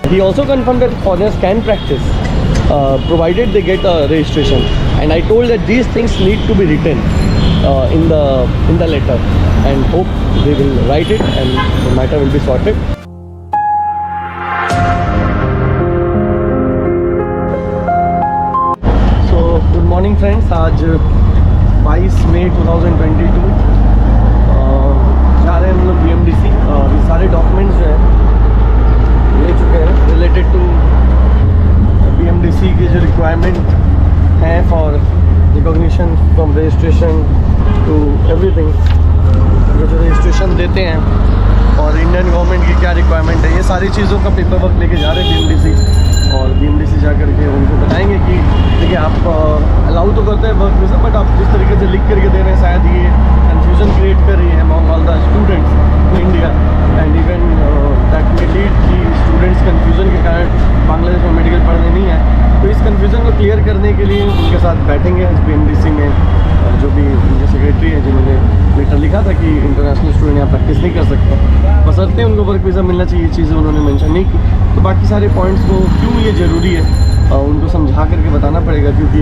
He also confirmed that foreigners can practice provided they get a registration, and I told that these things need to be written in the letter, and hope they will write it and the matter will be sorted. So good morning friends, आज 22 मई 2022 जा रहे हैं हम लोग BMDC। ये सारे documents जो है ले चुके हैं रिलेटेड टू BMDC के जो रिक्वायरमेंट हैं for recognition from registration to everything, जो रजिस्ट्रेशन देते हैं और इंडियन गवर्नमेंट की क्या रिक्वायरमेंट है, ये सारी चीज़ों का पेपर वर्क लेके जा रहे हैं BMDC। और BMDC जा करके उनको बताएंगे कि देखिए आप अलाउ तो करते हैं वर्क वीज़ा, बट आप जिस तरीके से लिख करके दे रहे हैं शायद ये कन्फ्यूज़न क्रिएट कर रही है among all the students in India, and even that may lead कि स्टूडेंट्स कन्फ्यूज़न के कारण बांग्लादेश में मेडिकल पढ़ने नहीं आए। तो इस कन्फ्यूज़न को क्लियर करने के लिए उनके साथ बैठेंगे BMDC में, जो भी उनके सेक्रेटरी है जिन्होंने लेटर लिखा था कि इंटरनेशनल स्टूडेंट यहाँ प्रैक्टिस नहीं कर सकते, बशर्ते उनको वर्क वीज़ा मिलना चाहिए, ये चीज़ें उन्होंने मेंशन नहीं की। तो बाकी सारे पॉइंट्स को क्यों ये ज़रूरी है उनको समझा करके बताना पड़ेगा, क्योंकि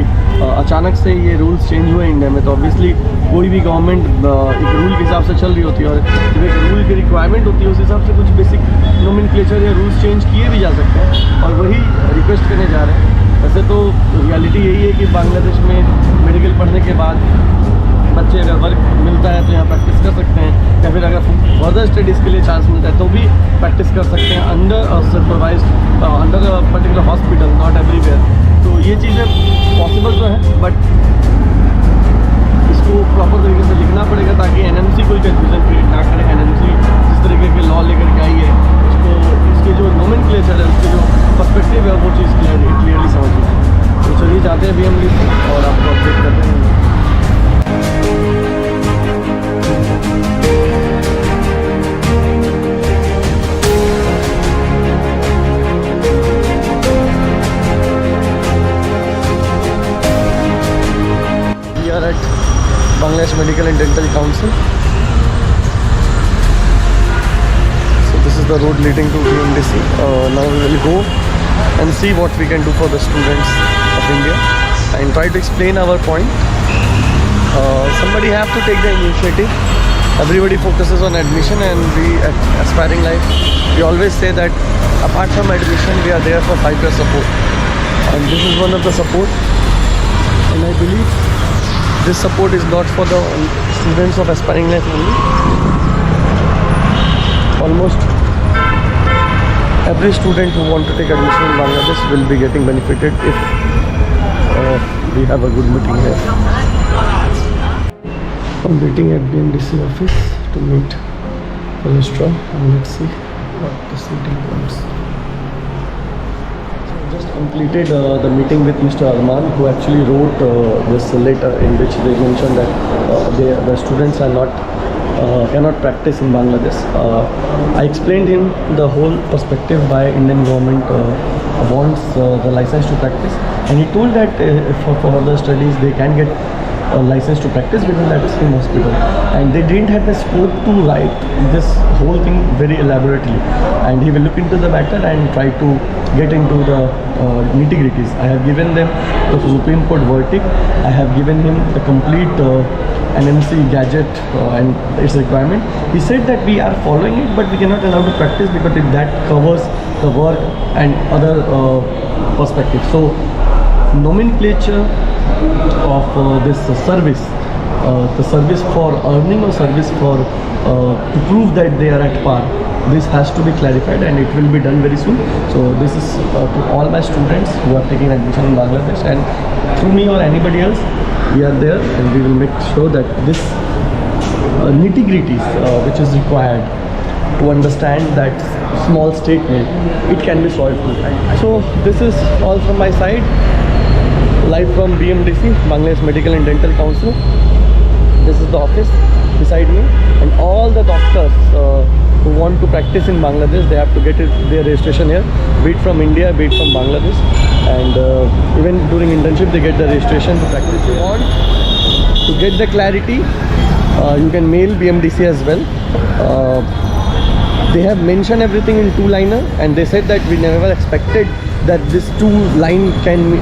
अचानक से ये रूल्स चेंज हुए इंडिया में। तो ऑब्वियसली कोई भी गवर्नमेंट एक रूल के हिसाब से चल रही होती है, और जब एक रूल की रिक्वायरमेंट होती है उस हिसाब से कुछ बेसिक नोमेनक्लेचर या रूल्स चेंज किए भी जा सकते हैं, और वही रिक्वेस्ट करने जा रहे हैं। वैसे तो रियलिटी यही है कि बांग्लादेश में मेडिकल पढ़ने के बाद बच्चे अगर वर्क मिलता है तो यहाँ प्रैक्टिस कर सकते हैं, या फिर अगर फर्दर स्टडीज़ के लिए चांस मिलता है तो भी प्रैक्टिस कर सकते हैं under supervise under a particular hospital, not everywhere. तो ये चीज़ें पॉसिबल तो है, बट इसको प्रॉपर तरीके से लिखना पड़ेगा ताकि NMC कोई कन्फ्यूजन क्रिएट ना करे। NMC जिस तरीके के लॉ लेकर के आई है उसको, इसके जो नोमेनक्लेचर है, उसके जो पर्सपेक्टिव है वो चीज़ क्लियरली समझिए। तो चलिए जाते हैं BMDC और आपको अपडेट करते हैं। We are at Bangladesh Medical and Dental Council. So this is the road leading to BMDC. Now we will go and see what we can do for the students of India and try to explain our point. Somebody have to take the initiative. Everybody focuses on admission, and we at Aspiring Life, we always say that apart from admission we are there for 5-year support, and this is one of the support. And I believe this support is not for the students of Aspiring Life only. Almost every student who want to take admission in Bangladesh will be getting benefited if we have a good meeting here. I'm waiting at BMDC office to meet registrar, and let's see what this meeting wants. So I just completed the meeting with Mr. Arman, who actually wrote this letter in which they mentioned that the students are not cannot practice in Bangladesh. I explained him the whole perspective why Indian government wants the license to practice, and he told that for further studies they can get a license to practice within that same hospital, and they didn't have the scope to write this whole thing very elaborately, and he will look into the matter and try to get into the nitty-gritties. I have given them the Supreme Court verdict. I have given him the complete NMC gadget and its requirement. He said that we are following it, but we cannot allow to practice because that covers the work and other perspectives. So nomenclature of this service, the service for earning or service for to prove that they are at par, this has to be clarified, and it will be done very soon. So this is to all my students who are taking admission in Bangladesh, and through me or anybody else, we are there, and we will make sure that this nitty-gritties which is required to understand that small statement, it can be solved. So this is all from my side, live from BMDC, Bangladesh Medical and Dental Council. This is the office beside me, and all the doctors who want to practice in Bangladesh, they have to get their registration here, be it from India, be it from Bangladesh, and even during internship they get the registration to practice. If you want to get the clarity, you can mail BMDC as well. they have mentioned everything in two-liner, and they said that we never expected that this two-line can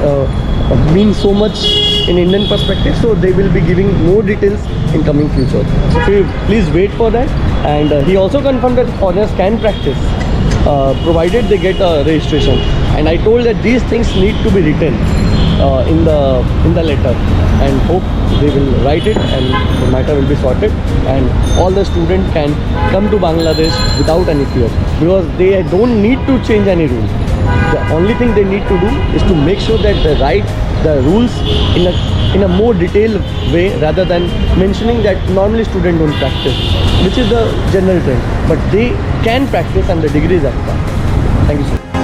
mean so much in Indian perspective. So they will be giving more details in coming future. So please wait for that. And he also confirmed that foreigners can practice provided they get a registration. And I told that these things need to be written in the letter, and hope they will write it and the matter will be sorted, and all the students can come to Bangladesh without any fear, because they don't need to change any rule. The only thing they need to do is to make sure that they write the rules in a more detailed way, rather than mentioning that normally students don't practice, which is the general trend, but they can practice and the degree is at that. Thank you so much.